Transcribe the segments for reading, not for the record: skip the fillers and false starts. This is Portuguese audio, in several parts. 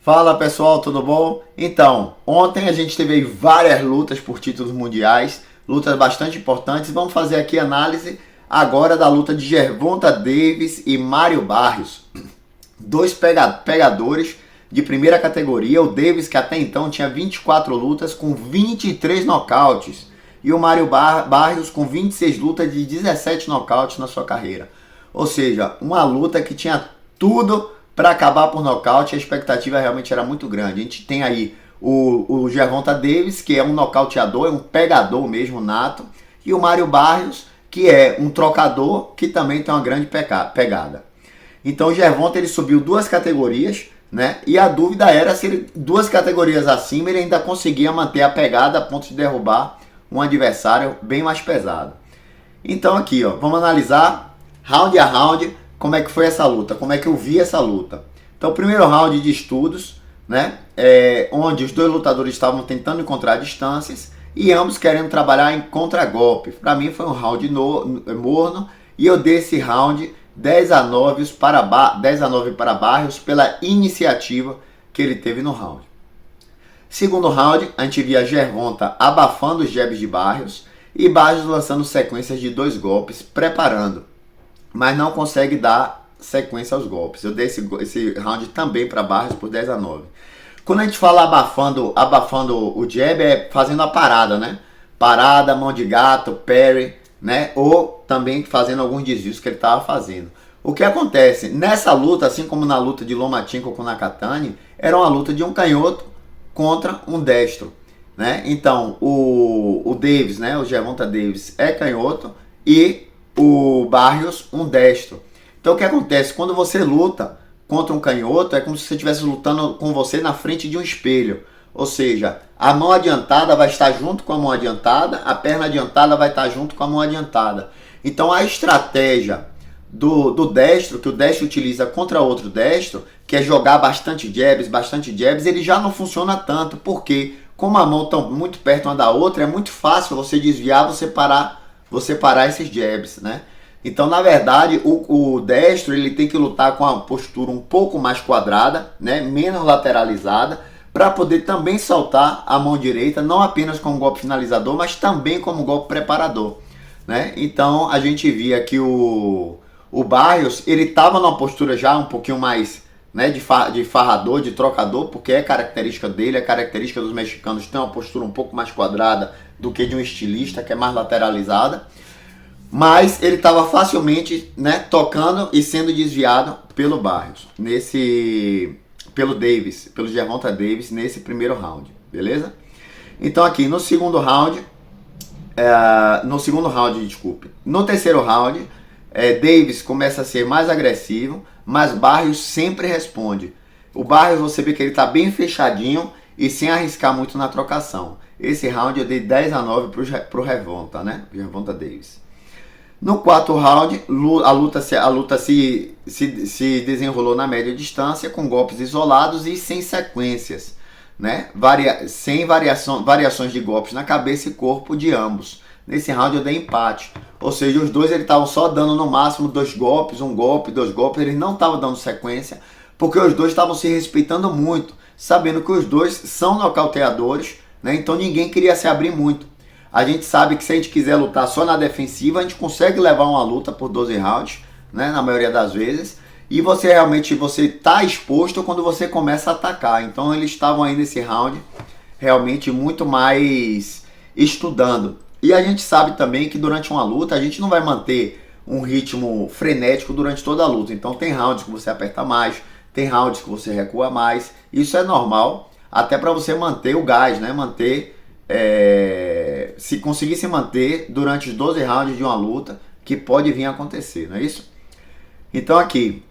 Fala pessoal, tudo bom? Então, ontem a gente teve aí várias lutas por títulos mundiais, lutas bastante importantes. Vamos fazer aqui análise agora da luta de Gervonta Davis e Mário Barrios, dois pegadores de primeira categoria. O Davis, que até então tinha 24 lutas com 23 nocautes, e o Mário Barrios com 26 lutas de 17 nocautes na sua carreira. Ou seja, uma luta que tinha tudo para acabar por nocaute. A expectativa realmente era muito grande. A gente tem aí o Gervonta Davis, que é um nocauteador, é um pegador mesmo nato, e o Mário Barrios, que é um trocador, que também tem uma grande pegada. Então o Gervonta ele subiu duas categorias, né? E a dúvida era se ele, duas categorias acima ele ainda conseguia manter a pegada a ponto de derrubar um adversário bem mais pesado. Então aqui, ó, vamos analisar round a round como é que foi essa luta, como é que eu vi essa luta. Então, o primeiro round de estudos, né, onde os dois lutadores estavam tentando encontrar distâncias e ambos querendo trabalhar em contragolpe. Para mim foi um round morno e eu dei esse round 10-9 para Barrios pela iniciativa que ele teve no round. Segundo round, a gente via Gervonta abafando os jabs de Barrios e Barrios lançando sequências de 2 golpes, preparando, mas não consegue dar sequência aos golpes. Eu dei esse round também para Barrios por 10-9. Quando a gente fala abafando o jab, é fazendo a parada, né? Parada, mão de gato, parry, né? Ou também fazendo alguns desvios que ele estava fazendo. O que acontece? Nessa luta, assim como na luta de Lomachenko com Nakatani, era uma luta de um canhoto contra um destro, né? Então, o Davis, né? O Gervonta Davis é canhoto e o Barrios um destro. Então o que acontece? Quando você luta contra um canhoto, é como se você estivesse lutando com você na frente de um espelho. Ou seja, a mão adiantada vai estar junto com a mão adiantada, a perna adiantada vai estar junto com a mão adiantada. Então a estratégia do destro, que o destro utiliza contra outro destro, que é jogar bastante jabs, ele já não funciona tanto, porque como a mão está muito perto uma da outra, é muito fácil você desviar, você parar esses jabs, né? Então, na verdade, o destro ele tem que lutar com a postura um pouco mais quadrada, né? Menos lateralizada, para poder também soltar a mão direita, não apenas como golpe finalizador, mas também como golpe preparador, né? Então, a gente via que o Barrios, ele estava numa postura já um pouquinho mais, né, de farrador, de trocador, porque é característica dele, é característica dos mexicanos, tem uma postura um pouco mais quadrada do que de um estilista, que é mais lateralizada. Mas ele estava facilmente, né, tocando e sendo desviado pelo Barrios, pelo Gervonta Davis, nesse primeiro round, beleza? Então aqui no segundo round, no terceiro round, Davis começa a ser mais agressivo, mas Barrios sempre responde. O Barrios, você vê que ele está bem fechadinho e sem arriscar muito na trocação. Esse round eu dei 10-9 para o Gervonta, né? Gervonta Davis. No quarto round, a luta se desenrolou na média distância, com golpes isolados e sem sequências, né? Sem variações de golpes na cabeça e corpo de ambos. Nesse round eu dei empate. Ou seja, os dois estavam só dando no máximo 2 golpes, 1 golpe, 2 golpes. Eles não estavam dando sequência, porque os dois estavam se respeitando muito, sabendo que os dois são nocauteadores, né? Então ninguém queria se abrir muito. A gente sabe que se a gente quiser lutar só na defensiva, a gente consegue levar uma luta por 12 rounds, né? Na maioria das vezes. E você está exposto quando você começa a atacar. Então eles estavam aí nesse round realmente muito mais estudando. E a gente sabe também que durante uma luta a gente não vai manter um ritmo frenético durante toda a luta. Então tem rounds que você aperta mais, tem rounds que você recua mais. Isso é normal, até para você manter o gás, né? Se conseguir se manter durante os 12 rounds de uma luta, que pode vir a acontecer, não é isso? Então aqui,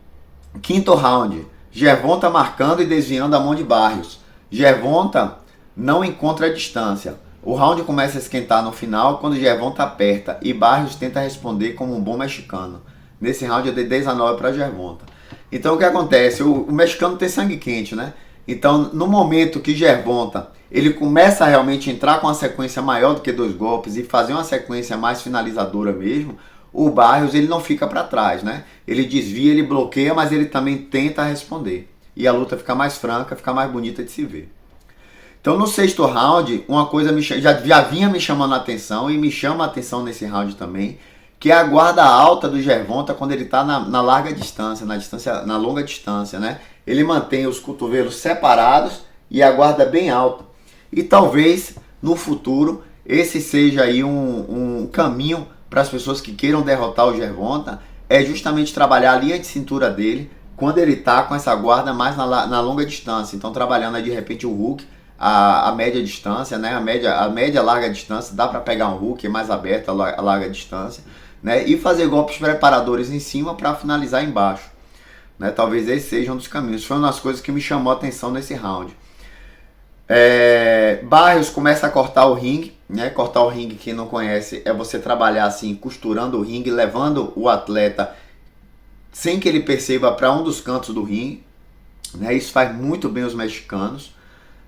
quinto round, Gervonta marcando e desviando a mão de Barrios. Gervonta não encontra a distância. O round começa a esquentar no final, quando Gervonta aperta e Barrios tenta responder como um bom mexicano. Nesse round eu dei 10-9 para Gervonta. Então o que acontece? O mexicano tem sangue quente, né? Então no momento que Gervonta ele começa a realmente entrar com uma sequência maior do que 2 golpes e fazer uma sequência mais finalizadora mesmo, o Barrios ele não fica para trás, né? Ele desvia, ele bloqueia, mas ele também tenta responder. e a luta fica mais franca, fica mais bonita de se ver. Então no sexto round, uma coisa já vinha me chamando a atenção e me chama a atenção nesse round também, que é a guarda alta do Gervonta quando ele está na larga distância, na longa distância, né? Ele mantém os cotovelos separados e a guarda bem alta. E talvez no futuro esse seja aí um caminho para as pessoas que queiram derrotar o Gervonta, é justamente trabalhar a linha de cintura dele quando ele está com essa guarda mais na longa distância. Então trabalhando aí, de repente o hook, a média distância, né? A média larga distância, dá para pegar um hook mais aberto a larga distância, né? E fazer golpes preparadores em cima para finalizar embaixo, né? Talvez esse seja um dos caminhos. Foi uma das coisas que me chamou a atenção nesse round. Barrios começa a cortar o ringue, né? Cortar o ringue, quem não conhece, é você trabalhar assim, costurando o ringue, levando o atleta sem que ele perceba para um dos cantos do ringue, né? Isso faz muito bem os mexicanos,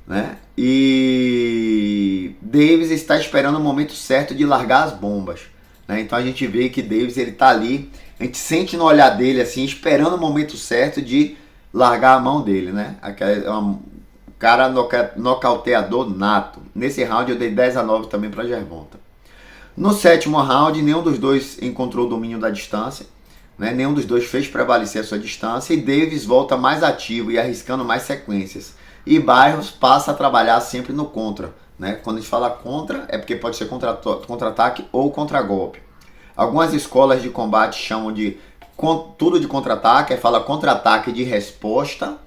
né? E Davis está esperando o momento certo de largar as bombas, né? Então a gente vê que Davis, ele tá ali, a gente sente no olhar dele assim, esperando o momento certo de largar a mão dele, né? Cara nocauteador nato. Nesse round eu dei 10-9 também para Gervonta. No sétimo round, nenhum dos dois encontrou o domínio da distância, né? Nenhum dos dois fez prevalecer a sua distância e Davis volta mais ativo e arriscando mais sequências. E Barrios passa a trabalhar sempre no contra, né? Quando a gente fala contra, é porque pode ser contra-ataque ou contra-golpe. Algumas escolas de combate chamam de tudo de contra-ataque, fala contra-ataque de resposta,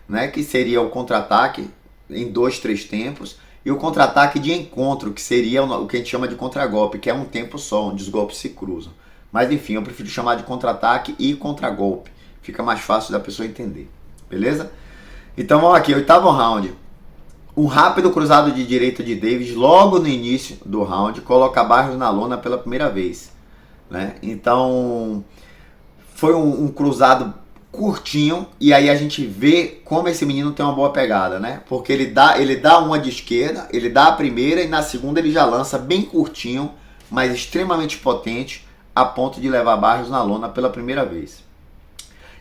né? Que seria o contra-ataque em 2-3 tempos, e o contra-ataque de encontro, que seria o que a gente chama de contra-golpe, que é um tempo só, onde os golpes se cruzam. Mas enfim, eu prefiro chamar de contra-ataque e contra-golpe. Fica mais fácil da pessoa entender. Beleza? Então vamos aqui, oitavo round. Um rápido cruzado de direita de Davis logo no início do round coloca Barrios na lona pela primeira vez, né? Então foi um cruzado curtinho, e aí a gente vê como esse menino tem uma boa pegada, né? Porque ele dá uma de esquerda, ele dá a primeira e na segunda ele já lança bem curtinho, mas extremamente potente, a ponto de levar Barrios na lona pela primeira vez.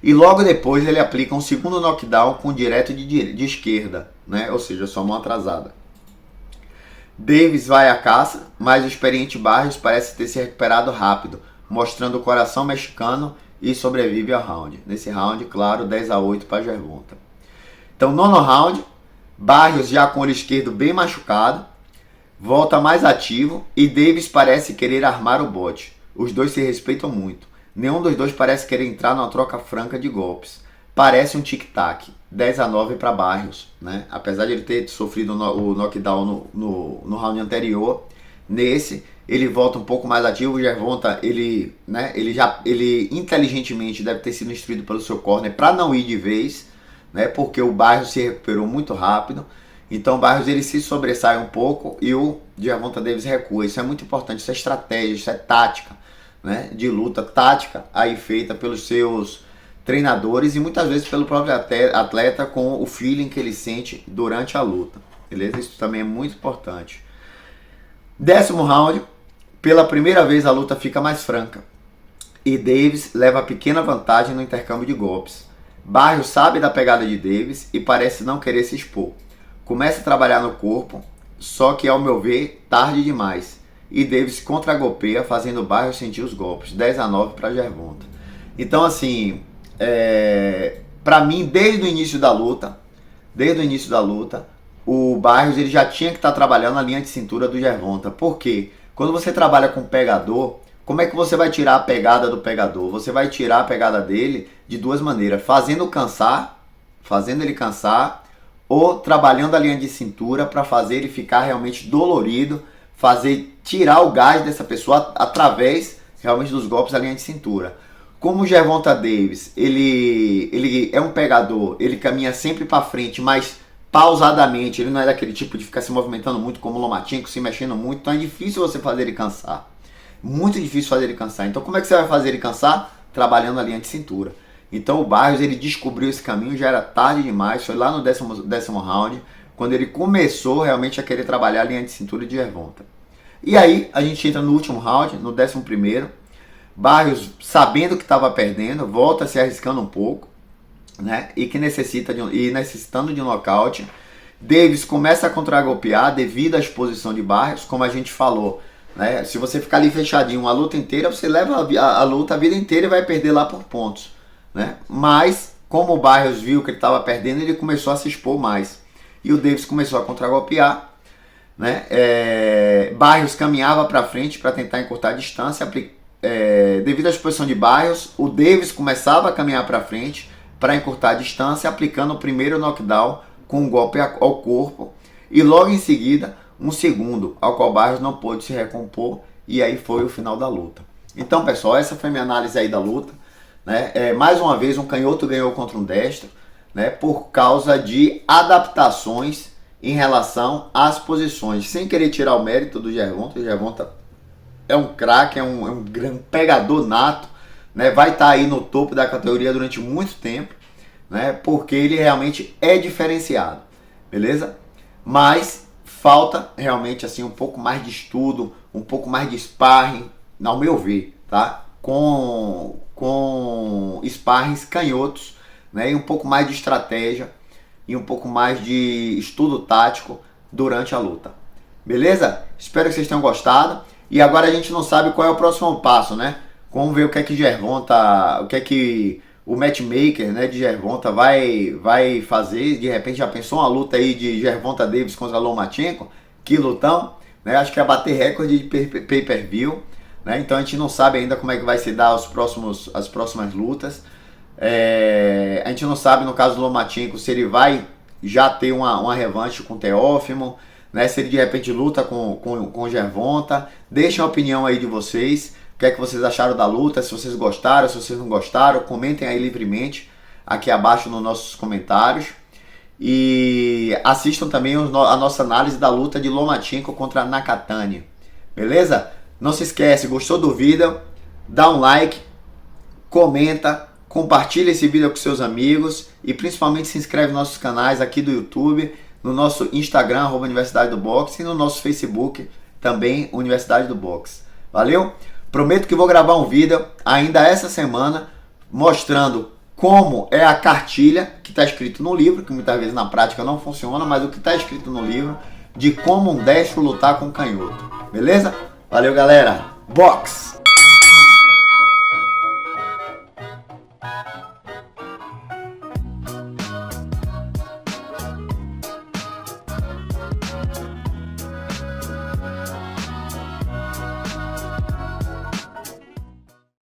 E logo depois ele aplica um segundo knockdown com direto de esquerda, né? Ou seja, sua mão atrasada. Davis vai à caça, mas o experiente Barrios parece ter se recuperado rápido, mostrando o coração mexicano e sobrevive ao round. Nesse round, claro, 10-8 para Gervonta. Então, nono round, Barrios já com o olho esquerdo bem machucado, volta mais ativo e Davis parece querer armar o bote. Os dois se respeitam muito. Nenhum dos dois parece querer entrar numa troca franca de golpes. Parece um tic-tac. 10-9 para Barrios, né? Apesar de ele ter sofrido o knockdown no round anterior, nesse ele volta um pouco mais ativo. O Gervonta, ele inteligentemente deve ter sido instruído pelo seu corner para não ir de vez, né? Porque o Barrios se recuperou muito rápido. Então o Barrios, ele se sobressai um pouco e o Gervonta Davis recua. Isso é muito importante, isso é estratégia, isso é tática, né? De luta, tática aí feita pelos seus treinadores e muitas vezes pelo próprio atleta, com o feeling que ele sente durante a luta, beleza? Isso também é muito importante. Décimo round, pela primeira vez a luta fica mais franca e Davis leva pequena vantagem no intercâmbio de golpes. Barrios sabe da pegada de Davis e parece não querer se expor. Começa a trabalhar no corpo, só que ao meu ver, tarde demais. E Davis contra-golpeia, fazendo Barrios sentir os golpes. 10-9 para Gervonta. Então assim, para mim, desde o início da luta, o Barrios, ele já tinha que estar trabalhando na linha de cintura do Gervonta. Por quê? Quando você trabalha com pegador, como é que você vai tirar a pegada do pegador? Você vai tirar a pegada dele de duas maneiras. Fazendo ele cansar, ou trabalhando a linha de cintura para fazer ele ficar realmente dolorido, tirar o gás dessa pessoa através realmente dos golpes da linha de cintura. Como o Gervonta Davis, ele é um pegador, ele caminha sempre para frente, mas pausadamente, ele não é daquele tipo de ficar se movimentando muito como o Lomachenko, se mexendo muito, então é difícil você fazer ele cansar. Muito difícil fazer ele cansar. Então como é que você vai fazer ele cansar? Trabalhando a linha de cintura. Então o Barrios, ele descobriu esse caminho, já era tarde demais, foi lá no décimo round, quando ele começou realmente a querer trabalhar a linha de cintura de Gervonta. E aí a gente entra no último round, no 11º. Barrios, sabendo que estava perdendo, volta se arriscando um pouco né? E que necessitando de um nocaute. Davis começa a contragolpear devido à exposição de Barrios, como a gente falou, né? Se você ficar ali fechadinho a luta inteira, você leva a luta a vida inteira e vai perder lá por pontos, né? Mas, como o Barrios viu que ele estava perdendo, ele começou a se expor mais. E o Davis começou a contragolpear, né? Barrios caminhava para frente para tentar encurtar a distância. Devido à exposição de Barrios, o Davis começava a caminhar para frente para encurtar a distância, aplicando o primeiro knockdown com um golpe ao corpo, e logo em seguida um segundo, ao qual Barrios não pôde se recompor, e aí foi o final da luta. Então, pessoal, essa foi minha análise aí da luta, né? Mais uma vez um canhoto ganhou contra um destro, né? Por causa de adaptações em relação às posições, sem querer tirar o mérito do Gervonta. O Gervonta é um craque, é um grande pegador nato, né? Vai estar aí no topo da categoria durante muito tempo, né? Porque ele realmente é diferenciado, beleza? Mas falta realmente assim um pouco mais de estudo, um pouco mais de sparring, ao meu ver, tá? Com sparrings canhotos, né? E um pouco mais de estratégia e um pouco mais de estudo tático durante a luta, beleza? Espero que vocês tenham gostado. E agora a gente não sabe qual é o próximo passo, né? Vamos ver o que é que Gervonta, o que é que o matchmaker, né, de Gervonta vai fazer. De repente já pensou uma luta aí de Gervonta Davis contra Lomachenko? Que lutão, né? Acho que vai bater recorde de pay-per-view, né? Então a gente não sabe ainda como é que vai se dar as próximas lutas. A gente não sabe, no caso do Lomachenko, se ele vai já ter uma revanche com o Teófimo, né? Se ele de repente luta com Gervonta. Deixem a opinião aí de vocês. O que é que vocês acharam da luta? Se vocês gostaram, se vocês não gostaram, comentem aí livremente aqui abaixo nos nossos comentários. E assistam também a nossa análise da luta de Lomachenko contra Nakatani. Beleza? Não se esquece, gostou do vídeo? Dá um like, comenta, compartilha esse vídeo com seus amigos e principalmente se inscreve nos nossos canais aqui do YouTube, no nosso Instagram, @Universidade do Boxe, e no nosso Facebook, também Universidade do Boxe. Valeu? Prometo que vou gravar um vídeo ainda essa semana mostrando como é a cartilha que está escrito no livro, que muitas vezes na prática não funciona, mas o que está escrito no livro de como um destro lutar com canhoto. Beleza? Valeu, galera! Boxe!